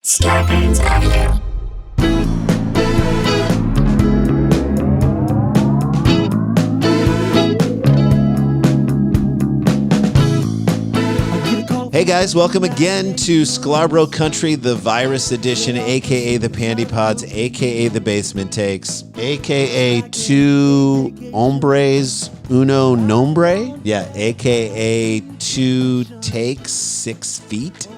Scarpins Avenue. Hey guys, welcome again to Sklar Country, the virus edition, aka the Pandy Pods, aka the Basement Takes, aka two hombres, uno nombre. Yeah, aka two takes, 6 feet.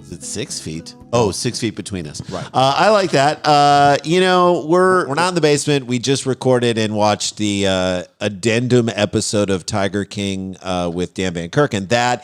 Is it 6 feet? Oh, 6 feet between us. Right. I like that. We're not in the basement. We just recorded and watched the addendum episode of Tiger King with Dan Van Kirk, and I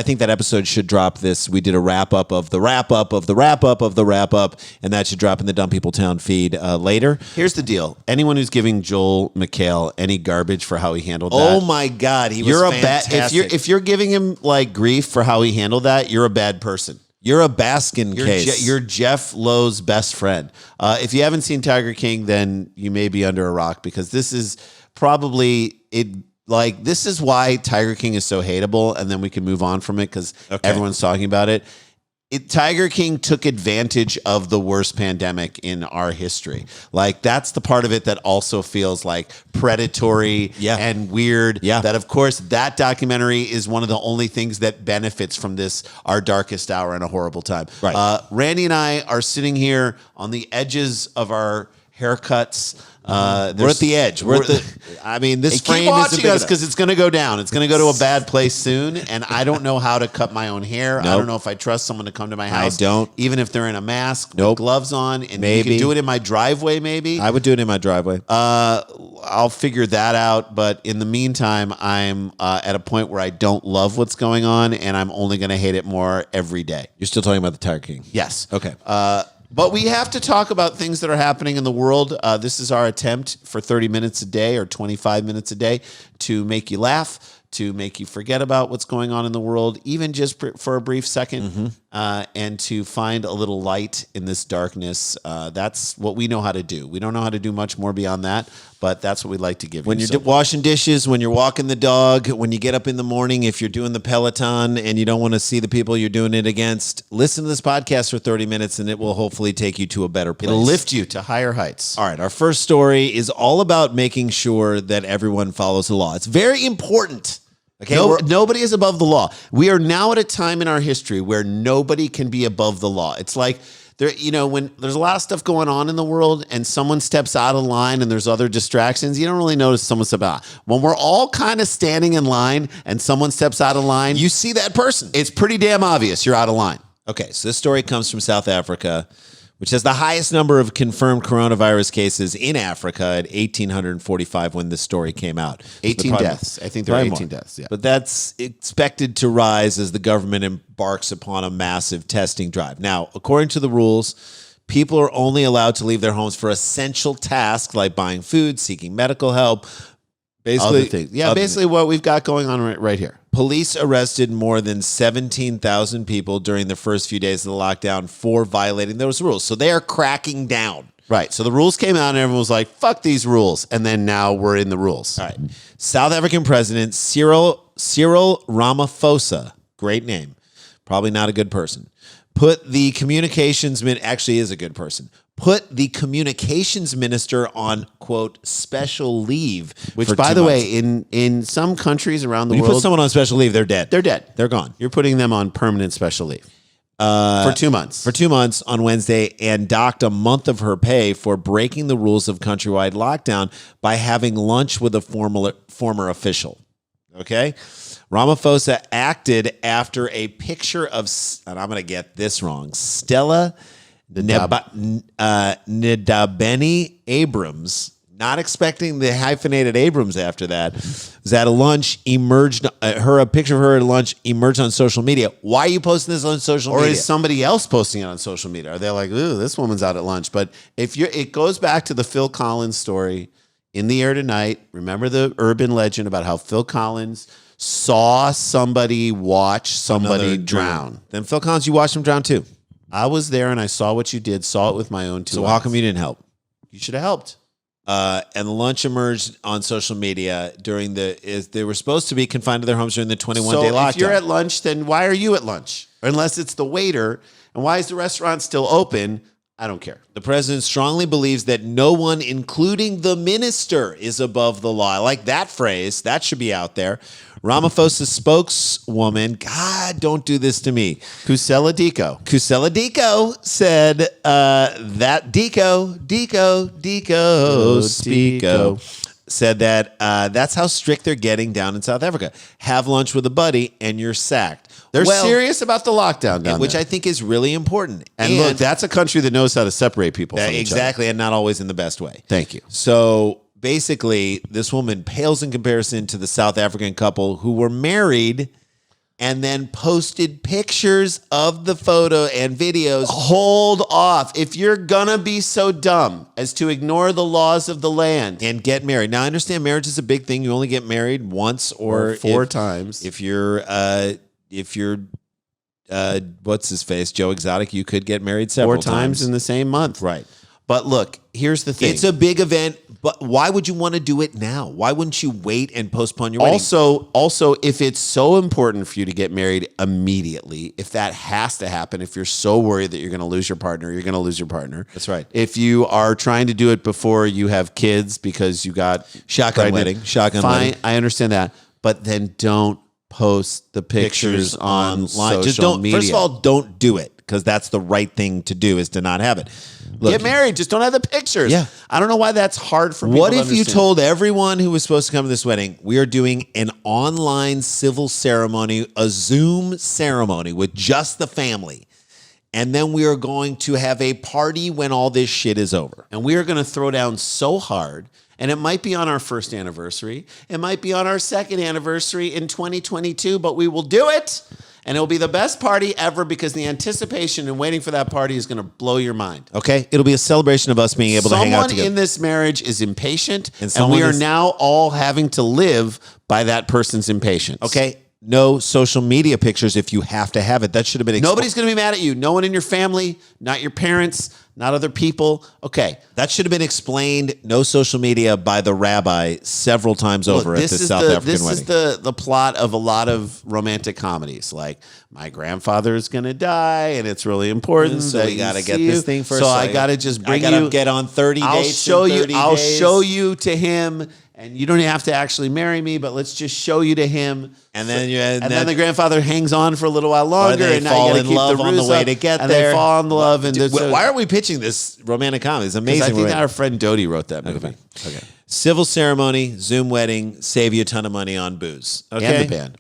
think that episode should drop this. We did a wrap up of the wrap up of the wrap up of the wrap up, and that should drop in the Dumb People Town feed later. Here's the deal: anyone who's giving Joel McHale any garbage for how he handled that, oh my God, he was fantastic. If you're giving him like grief for how he handled that, you're a bad person. You're a Baskin case. You're Jeff Lowe's best friend. If you haven't seen Tiger King, then you may be under a rock, because this is probably it. Like, this is why Tiger King is so hateable, and then we can move on from it because everyone's talking about it. Tiger King took advantage of the worst pandemic in our history. Like, that's the part of it that also feels like predatory and weird. Yeah. That, of course, that documentary is one of the only things that benefits from this, our darkest hour and a horrible time. Right. Randy and I are sitting here on the edges of our haircuts. We're at the edge. This frame keep watching us because it's going to go down. It's going to go to a bad place soon, and I don't know how to cut my own hair. Nope. I don't know if I trust someone to come to my house. I don't. Even if they're in a mask, with gloves on, and maybe you can do it in my driveway. Maybe I would do it in my driveway. I'll figure that out. But in the meantime, I'm at a point where I don't love what's going on, and I'm only going to hate it more every day. You're still talking about the Tiger King? Yes. Okay. But we have to talk about things that are happening in the world. This is our attempt for 30 minutes a day or 25 minutes a day to make you laugh, to make you forget about what's going on in the world, even just for a brief second, and to find a little light in this darkness. That's what we know how to do. We don't know how to do much more beyond that, but that's what we'd like to give you. When you're washing dishes, when you're walking the dog, when you get up in the morning, if you're doing the Peloton and you don't want to see the people you're doing it against, listen to this podcast for 30 minutes and it will hopefully take you to a better place. It'll lift you to higher heights. All right, our first story is all about making sure that everyone follows the law. It's very important. Okay, nobody is above the law. We are now at a time in our history where nobody can be above the law. It's like when there's a lot of stuff going on in the world and someone steps out of line and there's other distractions, you don't really notice someone step out. When we're all kind of standing in line and someone steps out of line, you see that person. It's pretty damn obvious you're out of line. Okay, so this story comes from South Africa, which has the highest number of confirmed coronavirus cases in Africa at 1,845 when this story came out. 18 deaths. I think there are 18 deaths. Yeah. But that's expected to rise as the government embarks upon a massive testing drive. Now, according to the rules, people are only allowed to leave their homes for essential tasks like buying food, seeking medical help. Basically what we've got going on right here. Police arrested more than 17,000 people during the first few days of the lockdown for violating those rules. So they are cracking down. Right. So the rules came out and everyone was like, fuck these rules. And then now we're in the rules. All right. South African President Cyril Ramaphosa, great name, probably not a good person, put the communications minister on, quote, special leave. Which, by the way, in some countries around the world, when you put someone on special leave, they're dead. They're dead. They're gone. You're putting them on permanent special leave. For 2 months. For 2 months on Wednesday, and docked a month of her pay for breaking the rules of countrywide lockdown by having lunch with a former official. Okay? Ramaphosa acted after a picture of, and I'm going to get this wrong, Stella Ndabeni Abrams, not expecting the hyphenated Abrams after that, was at a lunch, a picture of her at lunch emerged on social media. Why are you posting this on social media? Or is somebody else posting it on social media? Are they like, ooh, this woman's out at lunch? But it goes back to the Phil Collins story, In the Air Tonight. Remember the urban legend about how Phil Collins saw somebody watch somebody drown. Then Phil Collins, you watched him drown too. I was there and I saw what you did, saw it with my own two eyes. So how come you didn't help? You should have helped. And the lunch emerged on social media during they were supposed to be confined to their homes during the 21-day lockdown. So if you're at lunch, then why are you at lunch? unless it's the waiter. And why is the restaurant still open? I don't care. The president strongly believes that no one, including the minister, is above the law. I like that phrase. That should be out there. Ramaphosa's spokeswoman, God, don't do this to me. Kusela Diko said that Diko said that that's how strict they're getting down in South Africa. Have lunch with a buddy and you're sacked. They're serious about the lockdown down which there. I think is really important. And look, that's a country that knows how to separate people from each other. Exactly, and not always in the best way. Thank you. So basically, this woman pales in comparison to the South African couple who were married and then posted pictures of the photo and videos. Hold off. If you're going to be so dumb as to ignore the laws of the land And get married. Now, I understand marriage is a big thing. You only get married once or four times. If you're what's his face, Joe Exotic, you could get married several 4 times in the same month. Right. But look, here's the thing. It's a big event, but why would you want to do it now? Why wouldn't you wait and postpone your wedding? Also, if it's so important for you to get married immediately, if that has to happen, if you're so worried that you're going to lose your partner, you're going to lose your partner. That's right. If you are trying to do it before you have kids because you got Shotgun pregnant, wedding. fine, I understand that. But then don't post the pictures online. Just Social don't. media. First of all, don't do it because that's the right thing to do. Is to not have it. Look, get married. Just don't have the pictures. Yeah. I don't know why that's hard for people what to if you understand. told everyone who was supposed to come to this wedding, we are doing an online civil ceremony, a Zoom ceremony with just the family, and then we are going to have a party when all this shit is over. And we are going to throw down so hard. And it might be on our first anniversary. It might be on our second anniversary in 2022, but we will do it. And it'll be the best party ever because the anticipation and waiting for that party is going to blow your mind. Okay? It'll be a celebration of us being able to hang out Someone together. in this marriage is impatient, and someone we are is- now all having to live by that person's impatience. Okay? No social media pictures if you have to have it. That should have been Nobody's going to be mad at you. No one in your family, not your parents, not other people. Okay. That should have been explained. No social media by the rabbi several times over at the South African this wedding. is the plot of a lot of romantic comedies. Like, my grandfather is going to die, and it's really important. So that we you got to get see this you. thing first. So I got to just bring I gotta you. get on 30 I'll dates. show in you. 30 I'll days. show you to him, and you don't have to actually marry me, but let's just show you to him. And then then the grandfather hangs on for a little while longer, they and now fall you gotta in keep love the on the ruse way up, to get and there. they fall in love. And Why aren't we pitching this romantic comedy? It's amazing. I think romantic- our friend Dodie wrote that movie. Okay. Civil ceremony, Zoom wedding, save you a ton of money on booze. Okay? And a band.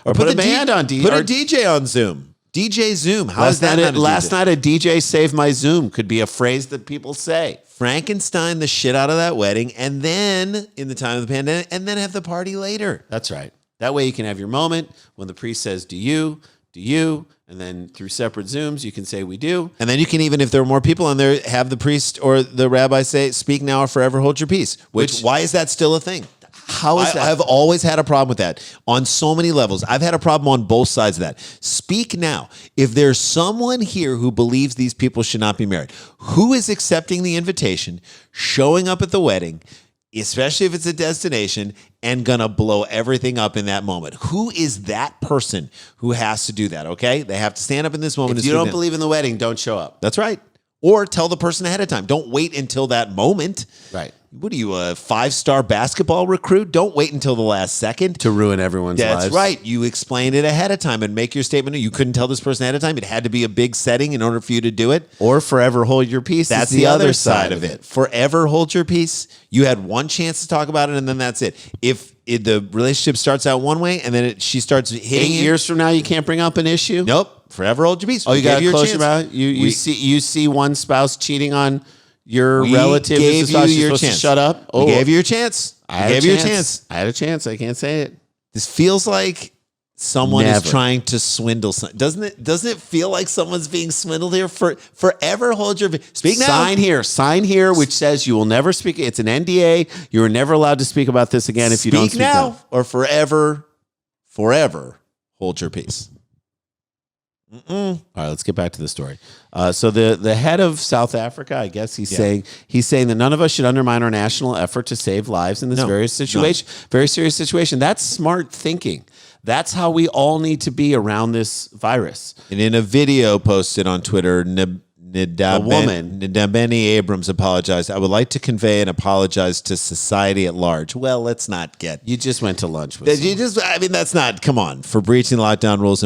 Or put a the band on Put a DJ on Zoom. DJ Zoom. How is that not a Last DJ? night, a DJ saved my Zoom could be a phrase that people say. Frankenstein the shit out of that wedding, and then in the time of the pandemic, and then have the party later. That's right. That way you can have your moment when the priest says, do you, and then through separate Zooms, you can say, we do. And then you can even, if there are more people on there, have the priest or the rabbi say, speak now or forever hold your peace. Why is that still a thing? How is that? I've always had a problem with that on so many levels. I've had a problem on both sides of that. Speak now. If there's someone here who believes these people should not be married, who is accepting the invitation, showing up at the wedding, especially if it's a destination, and gonna blow everything up in that moment? Who is that person who has to do that? Okay, they have to stand up in this moment. If you don't believe in the wedding, don't show up. That's right. Or tell the person ahead of time. Don't wait until that moment. Right. What are you, a 5-star basketball recruit? Don't wait until the last second. To ruin everyone's lives. That's right. You explain it ahead of time and make your statement. You couldn't tell this person ahead of time. It had to be a big setting in order for you to do it. Or forever hold your peace. That's is the other side of it. Forever hold your peace. You had one chance to talk about it, and then that's it. If the relationship starts out one way, and then she starts hitting 8 years from now, you can't bring up an issue? Nope. Forever hold your peace. Oh, you got to close chance. your mouth? You see one spouse cheating on your relative. Gave you your supposed chance. to shut up? We gave you your chance. I We had gave a you your chance. chance. I had a chance. I can't say it. This feels like someone is Never. trying to swindle. Doesn't it feel like someone's being swindled here? Forever hold your speak now. Sign here, which says you will never speak. It's an NDA. You are never allowed to speak about this again if you don't speak now now. or forever hold your peace. All right, let's get back to the story. So the head of South Africa, I guess he's saying that none of us should undermine our national effort to save lives in this very serious situation. That's smart thinking. That's how we all need to be around this virus. And in a video posted on Twitter, Nidabeni Abrams apologized. I would like to convey and apologize to society at large. Well, let's not get. You just went to lunch with someone. That's not, come on, for breaching lockdown rules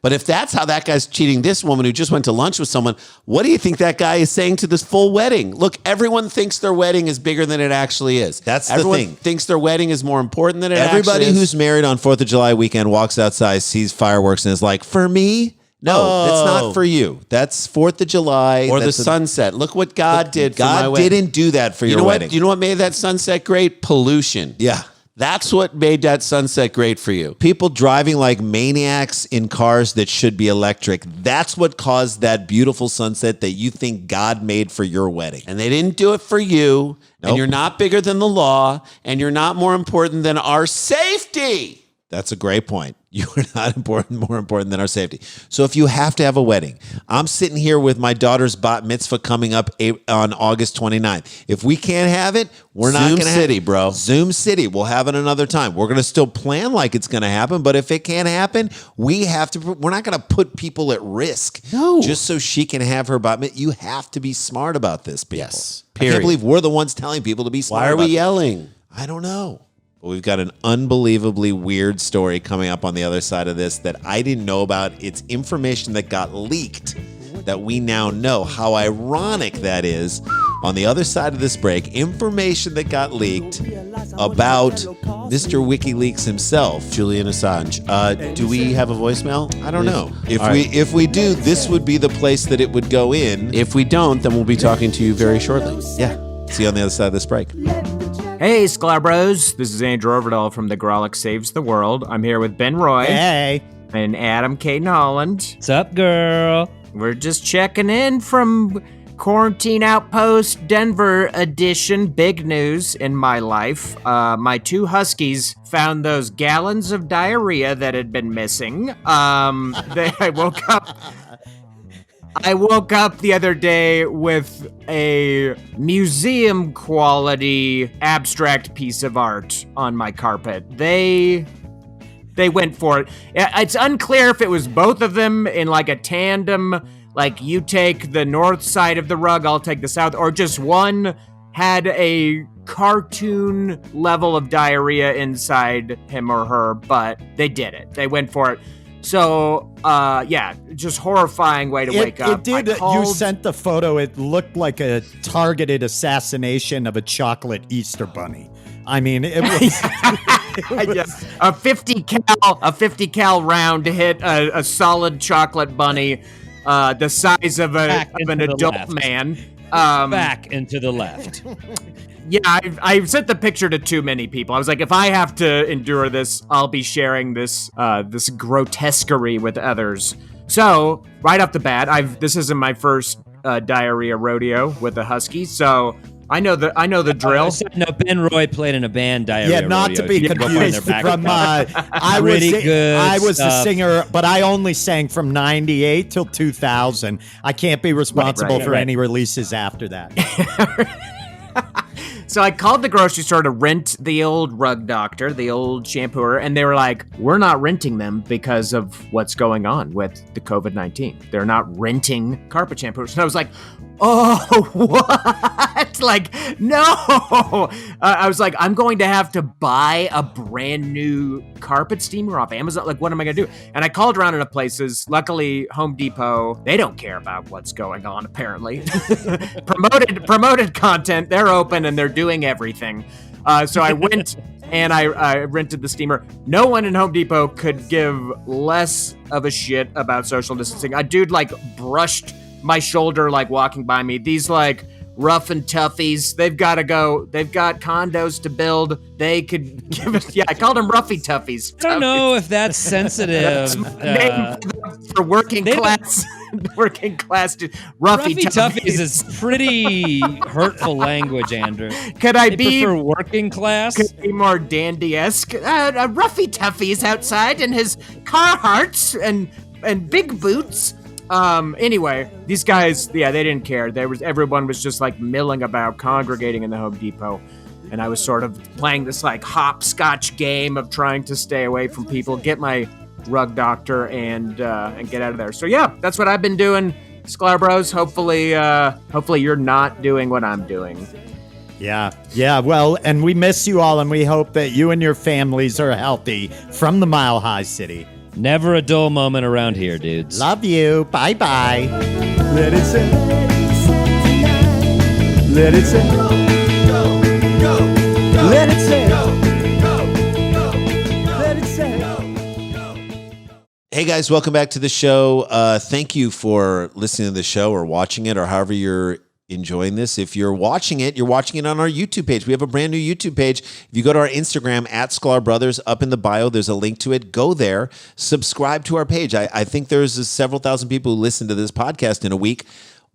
But if that's how that guy's cheating this woman who just went to lunch with someone, what do you think that guy is saying to this full wedding? Look, everyone thinks their wedding is bigger than it actually is. Everyone the thing. Thinks their wedding is more important than it Everybody actually is. who's married on 4th of July weekend walks outside, sees fireworks, and is like, for me? No, it's not for you. That's 4th of July. Or the sunset. Look what God did for my wedding. God didn't do that for your wedding. You know what made that sunset great? Pollution. Yeah. That's what made that sunset great for you. People driving like maniacs in cars that should be electric. That's what caused that beautiful sunset that you think God made for your wedding. And they didn't do it for you. Nope. And you're not bigger than the law. And you're not more important than our safety. That's a great point. You are not more important than our safety. So if you have to have a wedding, I'm sitting here with my daughter's bat mitzvah coming up on August 29th. If we can't have it, we're not going to have Zoom City, bro. Zoom City. We'll have it another time. We're going to still plan like it's going to happen, but if it can't happen, we're not going to put people at risk. No. Just so she can have her bat mitzvah. You have to be smart about this, people. Yes. I can't Period. believe we're the ones telling people to be smart. Why are we about this. yelling? I don't know. But we've got an unbelievably weird story coming up on the other side of this that I didn't know about. It's information that got leaked that we now know. How ironic that is. On the other side of this break, information that got leaked about Mr. WikiLeaks himself, Julian Assange. Do we have a voicemail? I don't know. If All right. if we do, this would be the place that it would go in. If we don't, then we'll be talking to you very shortly. Yeah. See you on the other side of this break. Hey, Sklar Bros. This is Andrew Overdahl from The Grolic Saves the World. I'm here with Ben Roy Hey. and Adam Caden Holland. What's up, girl? We're just checking in from Quarantine Outpost Denver edition. Big news in my life. My 2 huskies found those gallons of diarrhea that had been missing. I woke up the other day with a museum quality abstract piece of art on my carpet. They went for it. It's unclear if it was both of them in like a tandem, like you take the north side of the rug, I'll take the south, or just one had a cartoon level of diarrhea inside him or her, but they did it. They went for it. So, just horrifying way to wake up. It did. You sent the photo. It looked like a targeted assassination of a chocolate Easter bunny. I mean, it was. Yes. A 50 cal round hit a solid chocolate bunny, the size of an adult man. Back into the left. Yeah, I've sent the picture to too many people. I was like, if I have to endure this, I'll be sharing this this grotesquerie with others. So right off the bat, this isn't my first diarrhea rodeo with a husky, so I know the drill. No, Ben Roy played in a band, Diarrhea Yeah, not Rodeo. to be You can go find confused their back from. I was the singer, but I only sang from '98 till 2000. I can't be responsible for any releases after that. So I called the grocery store to rent the old rug doctor, the old shampooer, and they were like, we're not renting them because of what's going on with the COVID-19. They're not renting carpet shampoos. And I was like, oh, what? Like, no. I was like, I'm going to have to buy a brand new carpet steamer off Amazon. Like, what am I going to do? And I called around into places. Luckily, Home Depot, they don't care about what's going on, apparently. Promoted content. They're open and they're doing everything. So I went and I rented the steamer. No one in Home Depot could give less of a shit about social distancing. A dude like brushed my shoulder like walking by me. These like rough and toughies, they've got to go. They've got condos to build. They could give us. Yeah, I called them roughy toughies. I don't know if that's sensitive. Name for working class. Working class roughy toughies is pretty hurtful language, Andrew. Could I be prefer working class? Could be more dandy-esque. Roughy toughies outside in his Carhartts and big boots. Anyway, these guys, yeah, they didn't care. Everyone was just like milling about, congregating in the Home Depot. and I was sort of playing this like hopscotch game of trying to stay away from people, get my rug doctor, and get out of there. So yeah, that's what I've been doing, Sklar Bros. Hopefully you're not doing what I'm doing. Yeah. Well, and we miss you all, and we hope that you and your families are healthy from the Mile High City. Never a dull moment around here, dudes. Love you. Bye-bye. Let it say. Let it say. Go, go, go, go. Let it say. Go, go, go. Let it say. Hey guys, welcome back to the show. Thank you for listening to the show or watching it or however you're enjoying this. If you're watching it on our YouTube page. We have a brand new YouTube page. If you go to our Instagram at Sklar Brothers, up in the bio, there's a link to it. Go there, subscribe to our page. I think there's several thousand people who listen to this podcast in a week.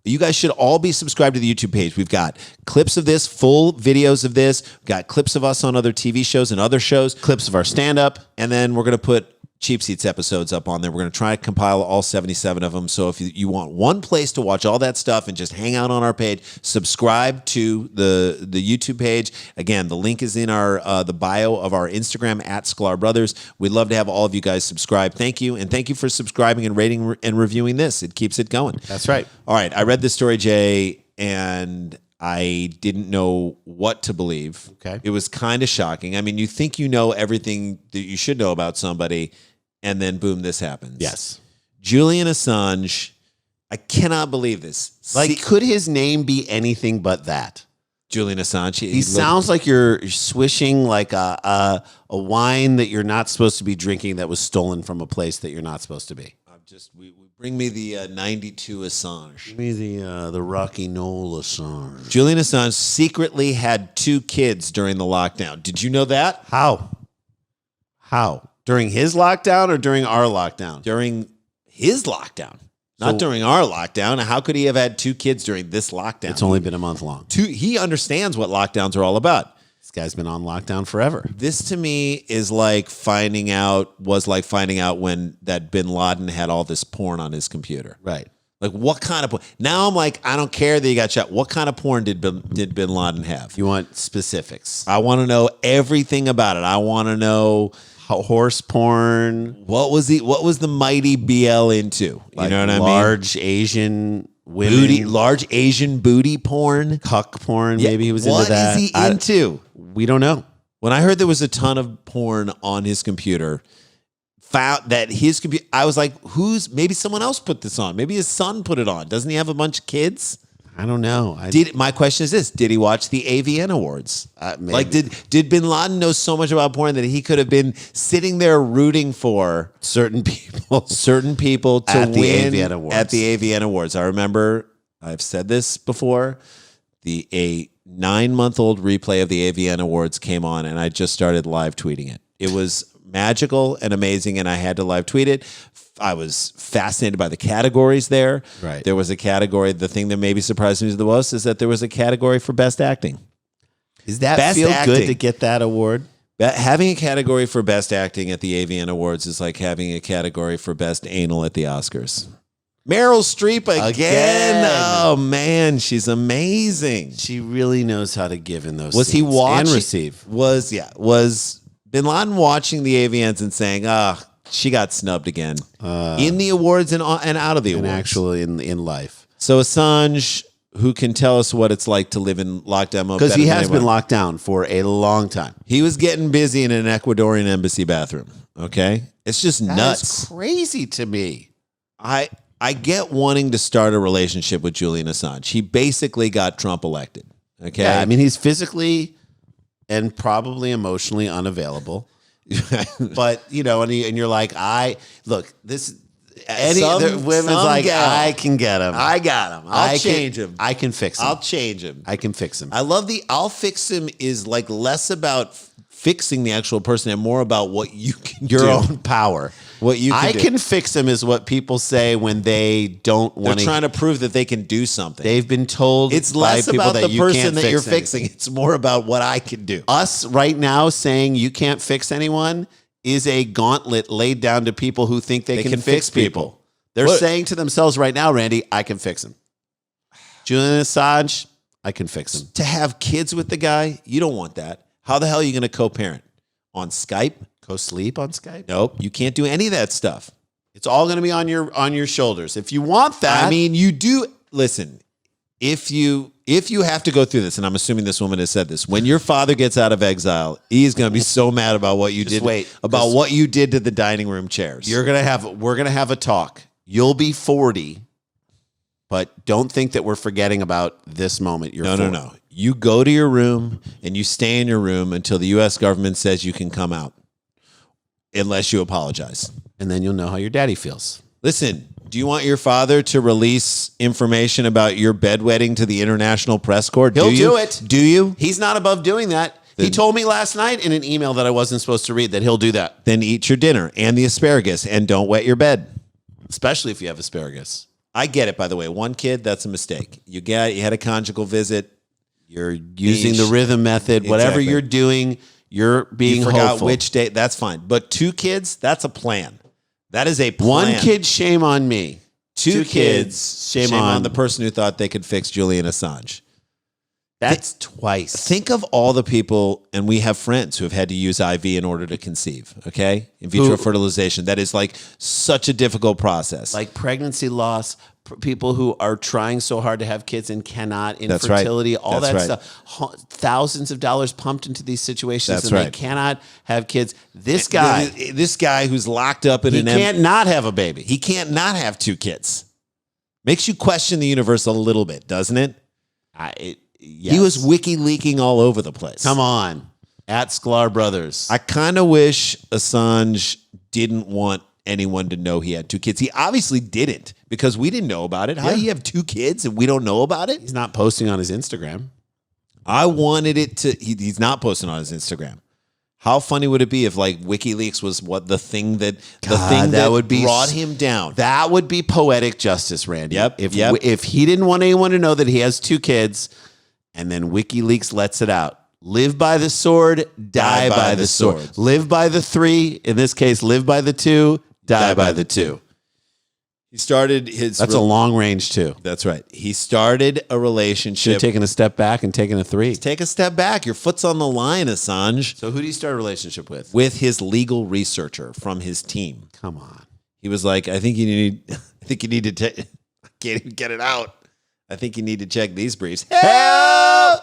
You guys should all be subscribed to the YouTube page. We've got clips of this, full videos of this. We've got clips of us on other TV shows and other shows, clips of our stand-up, and then we're going to put Cheap Seats episodes up on there. We're going to try to compile all 77 of them. So if you want one place to watch all that stuff and just hang out on our page, subscribe to the YouTube page. Again, the link is in our the bio of our Instagram at Sklar Brothers. We'd love to have all of you guys subscribe. Thank you. And thank you for subscribing and rating and reviewing this. It keeps it going. That's right. All right. I read this story, Jay, and I didn't know what to believe. Okay. It was kind of shocking. I mean, you think you know everything that you should know about somebody, and then boom, this happens. Yes. Julian Assange, I cannot believe this. Could his name be anything but that? Julian Assange. He sounds like you're swishing like a wine that you're not supposed to be drinking that was stolen from a place that you're not supposed to be. We bring me the 92 Assange. Give me the Rocky Knoll Assange. Julian Assange secretly had 2 kids during the lockdown. Did you know that? How? During his lockdown or during our lockdown? During his lockdown. Not during our lockdown. How could he have had 2 kids during this lockdown? It's only been a month long. He understands what lockdowns are all about. This guy's been on lockdown forever. This to me is like finding out when that Bin Laden had all this porn on his computer. Right. Like what kind of porn? Now I'm like, I don't care that he got shot. What kind of porn did Bin Laden have? You want specifics. I want to know everything about it. I want to know horse porn. What was the mighty BL into? You know what I mean? Large Asian women. Large Asian booty porn. Cuck porn. Yeah, maybe he was into that. What is he into? We don't know. When I heard there was a ton of porn on his computer, found that his computer, I was like, maybe someone else put this on. Maybe his son put it on. Doesn't he have a bunch of kids? I don't know. My question is this: did he watch the AVN Awards? Maybe. Like, did Bin Laden know so much about porn that he could have been sitting there rooting for certain people to at win the AVN Awards? At the AVN Awards, I remember. I've said this before. A 9-month-old replay of the AVN Awards came on, and I just started live tweeting it. It was magical and amazing, and I had to live tweet it. I was fascinated by the categories there. Right. There was a category. The thing that maybe surprised me the most is that there was a category for best acting. Does that Best feel acting. good to get that award? Having a category for best acting at the AVN Awards is like having a category for best anal at the Oscars. Meryl Streep again. Oh man, she's amazing. She really knows how to give in those. Was he scenes watching and receive? Was Bin Laden watching the AVNs and saying, she got snubbed again in the awards and out of the awards, and actually in life. So Assange, who can tell us what it's like to live in lockdown mode, because he has been locked down for a long time. He was getting busy in an Ecuadorian embassy bathroom. Okay, it's just nuts. That's crazy to me. I get wanting to start a relationship with Julian Assange. He basically got Trump elected. Okay, Yeah, I mean he's physically and probably emotionally unavailable. But and you're like, women's like, I can get him. I got him. I'll change him. I can fix him. I'll change him. I can fix him. I love I'll fix him is like less about fixing the actual person and more about what you can do. Your own power. What you can I do. can fix him is what people say when they don't want They're trying to prove that they can do something. They've been told It's by less people about that the you person can't that you're anything. fixing. It's more about what I can do. Us right now saying you can't fix anyone is a gauntlet laid down to people who think they can fix people. They're What? saying to themselves right now, Randy, I can fix him. Julian Assange, I can fix him. To have kids with the guy, you don't want that. How the hell are you going to co-parent? On Skype? Co-sleep on Skype? Nope. You can't do any of that stuff. It's all going to be on your shoulders. If you want that. I mean, you do. Listen, if you have to go through this, and I'm assuming this woman has said this, when your father gets out of exile, he's going to be so mad about what you did. About what you did to the dining room chairs. We're going to have a talk. You'll be 40, but don't think that we're forgetting about this moment. No. You go to your room and you stay in your room until the U.S. government says you can come out, unless you apologize. And then you'll know how your daddy feels. Listen, do you want your father to release information about your bedwetting to the International Press Corps? He'll do it. Do you? He's not above doing that. He told me last night in an email that I wasn't supposed to read that he'll do that. Then eat your dinner and the asparagus and don't wet your bed. Especially if you have asparagus. I get it, by the way. One kid, that's a mistake. You had a conjugal visit. You're using the rhythm method. Whatever Exactly. you're doing, you're being You forgot hopeful. which day. That's fine. But 2 kids, that's a plan. That is a plan. 1 kid, shame on me. 2 kids, shame on the person who thought they could fix Julian Assange. That's twice. Think of all the people, and we have friends who have had to use IV in order to conceive, okay? In vitro fertilization. That is like such a difficult process. Like pregnancy loss, people who are trying so hard to have kids and cannot, That's right. infertility, all That's that right. stuff. Thousands of dollars pumped into these situations That's and right. they cannot have kids. This guy, who's locked up in he an can't not have a baby. he can't not have 2 kids. Makes you question the universe a little bit, doesn't it? Yes. He was wiki leaking all over the place. Come on. At Sklar Brothers. I kind of wish Assange didn't want anyone to know he had 2 kids. He obviously didn't, because we didn't know about it. How do you have 2 kids and we don't know about it? He's not posting on his Instagram. I wanted it to. He's not posting on his Instagram. How funny would it be if like WikiLeaks was the thing that would be brought him down? That would be poetic justice, Randy. Yep, If he didn't want anyone to know that he has 2 kids, and then WikiLeaks lets it out. Live by the sword, die by the sword. Live by the 3. In this case, live by the 2, die by the 2. He started his. That's a long range too. That's right. He started a Should relationship. have taken a step back and taken a 3. Take a step back. Your foot's on the line, Assange. So who did he start a relationship with? With his legal researcher from his team. Come on. He was like, I think you need to I can't even get it out. I think you need to check these briefs. Help!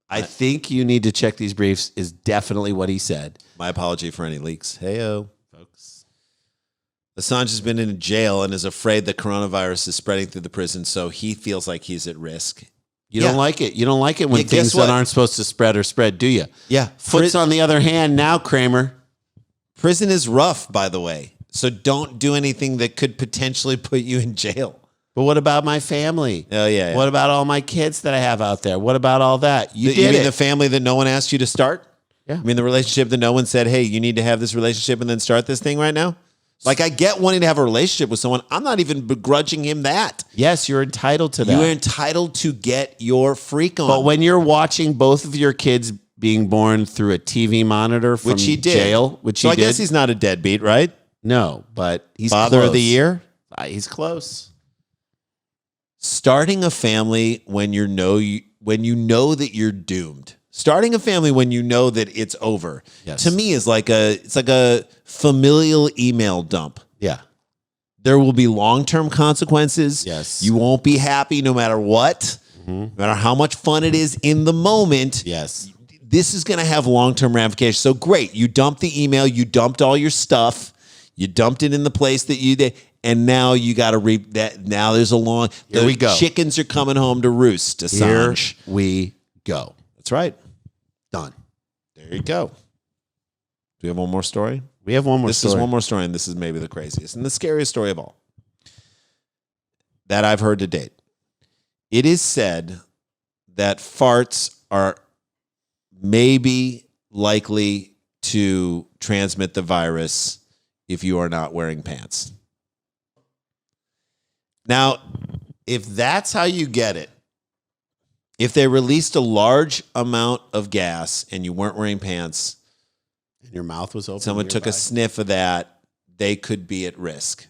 I think you need to check these briefs is definitely what he said. My apology for any leaks. Heyo, folks. Assange has been in jail and is afraid the coronavirus is spreading through the prison, so he feels like he's at risk. You don't like it. You don't like it when guess things what? that aren't supposed to spread, do you? Yeah. Foot's on the other hand now, Kramer. Prison is rough, by the way. So don't do anything that could potentially put you in jail. But what about my family? Oh, yeah. What about all my kids that I have out there? What about all that? You You did mean it. the family that no one asked you to start? Yeah. I mean the relationship that no one said, hey, you need to have this relationship and then start this thing right now? Like, I get wanting to have a relationship with someone. I'm not even begrudging him that. Yes, you're entitled to that. You are entitled to get your freak on. But when you're watching both of your kids being born through a TV monitor from which he did. jail, which so he I did. guess he's not a deadbeat, right? No, but he's Father close. of the year? He's close. Starting a family when you know that you're doomed. Starting a family when you know that it's over. Yes. To me is like a familial email dump. Yeah. There will be long-term consequences. Yes. You won't be happy no matter what. No matter how much fun it is in the moment. Yes. This is going to have long-term ramifications. So great. You dumped the email. You dumped all your stuff. You dumped it in the place that you did. And now you got to reap that. Now there's a long. Here we go. Chickens are coming home to roost. Assange. Here we go. That's right. Done. There you go. Do we have one more story? We have one more This story. is one more story, and this is maybe the craziest and the scariest story of all that I've heard to date. It is said that farts are maybe likely to transmit the virus if you are not wearing pants. Now, If that's how you get it, if they released a large amount of gas and you weren't wearing pants, and your mouth was open, someone took a nearby. sniff of that, they could be at risk.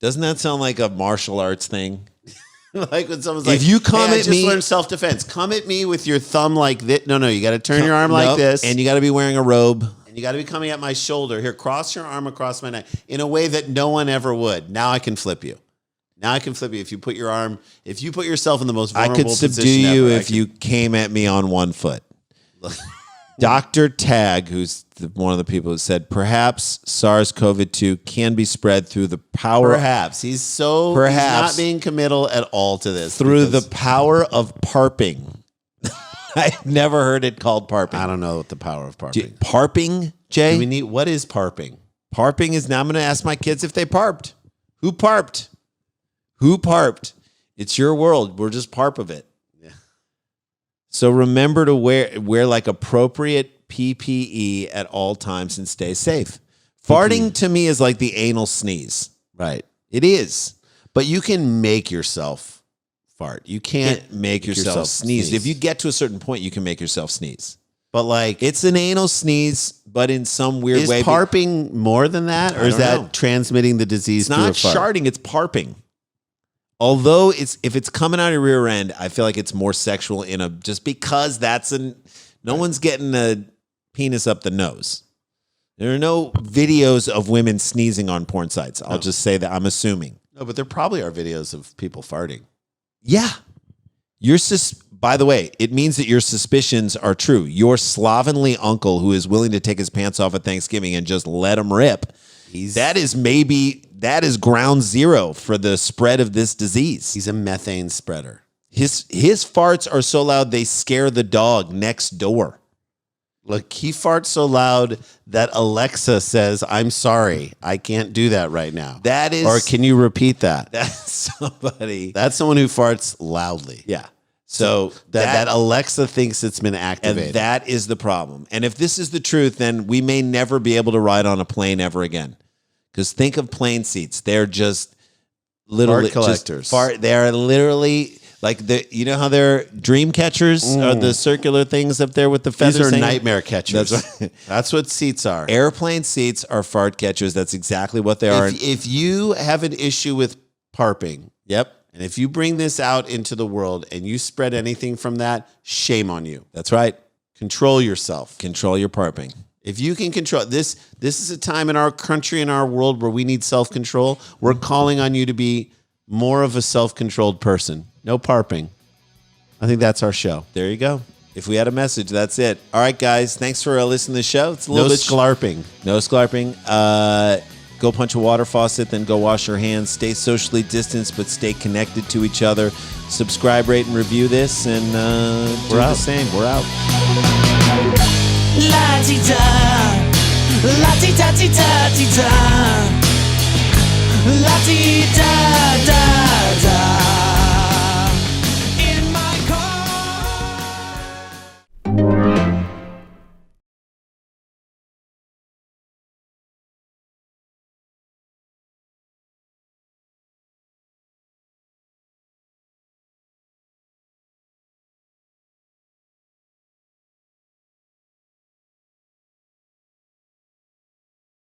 Doesn't that sound like a martial arts thing? Like when someone's like, If you come hey, I at just me- learned self-defense. Come at me with your thumb like this. No, you got to turn your arm like Nope. this. And you got to be wearing a robe. And you got to be coming at my shoulder. Here, cross your arm across my neck in a way that no one ever would. Now I can flip you. If you put yourself in the most I vulnerable could subdue position you ever, if you came at me on one foot. Dr. Tag, who's one of the people who said, perhaps SARS-CoV-2 can be spread through the power Perhaps. He's not being committal at all to this. through the because power of parping. I've never heard it called parping. I don't know what the power of parping. Parping, Jay? What is parping? Parping is now I'm going to ask my kids if they parped. Who parped? Who parped? It's your world. We're just parp of it. Yeah. So remember to wear like appropriate PPE at all times and stay safe. Farting to me is like the anal sneeze. Right. It is. But you can make yourself fart. You can't Make yourself sneeze. If you get to a certain point, you can make yourself sneeze. But like, It's an anal sneeze, but in some weird is way. parping more than that? Or I is don't that know. transmitting the disease It's through not a fart? sharting, it's parping. Although if it's coming out of your rear end, I feel like it's more sexual just because no one's getting a penis up the nose. There are no videos of women sneezing on porn sites. I'll just say that I'm assuming. No, but there probably are videos of people farting. Yeah. By the way, it means that your suspicions are true. Your slovenly uncle who is willing to take his pants off at Thanksgiving and just let him rip. That is ground zero for the spread of this disease. He's a methane spreader. His farts are so loud they scare the dog next door. Look, he farts so loud that Alexa says, "I'm sorry, I can't do that right now." That is, or can you repeat that? That's somebody. That's someone who farts loudly. Yeah. So that Alexa thinks it's been activated. And that is the problem. And if this is the truth, then we may never be able to ride on a plane ever again. Because think of plane seats. They're just literally Fart collectors. They are literally like you know how they're dream catchers are the circular things up there with the feathers. These are hanging? nightmare catchers. That's right. That's what seats are. Airplane seats are fart catchers. That's exactly what they are. If you have an issue with parping, Yep. and if you bring this out into the world and you spread anything from that, shame on you. That's right. Control yourself. Control your parping. If you can control this is a time in our country, in our world, where we need self-control. We're calling on you to be more of a self-controlled person. No parping. I think that's our show. There you go. If we had a message, that's it. All right, guys. Thanks for listening to the show. It's a little No bit sklarping. No sklarping. Go punch a water faucet, then go wash your hands. Stay socially distanced, but stay connected to each other. Subscribe, rate, and review this, and do the same. We're out. La-ti-da, la-ti-da-ti-da-ti-da, la-ti-da-da.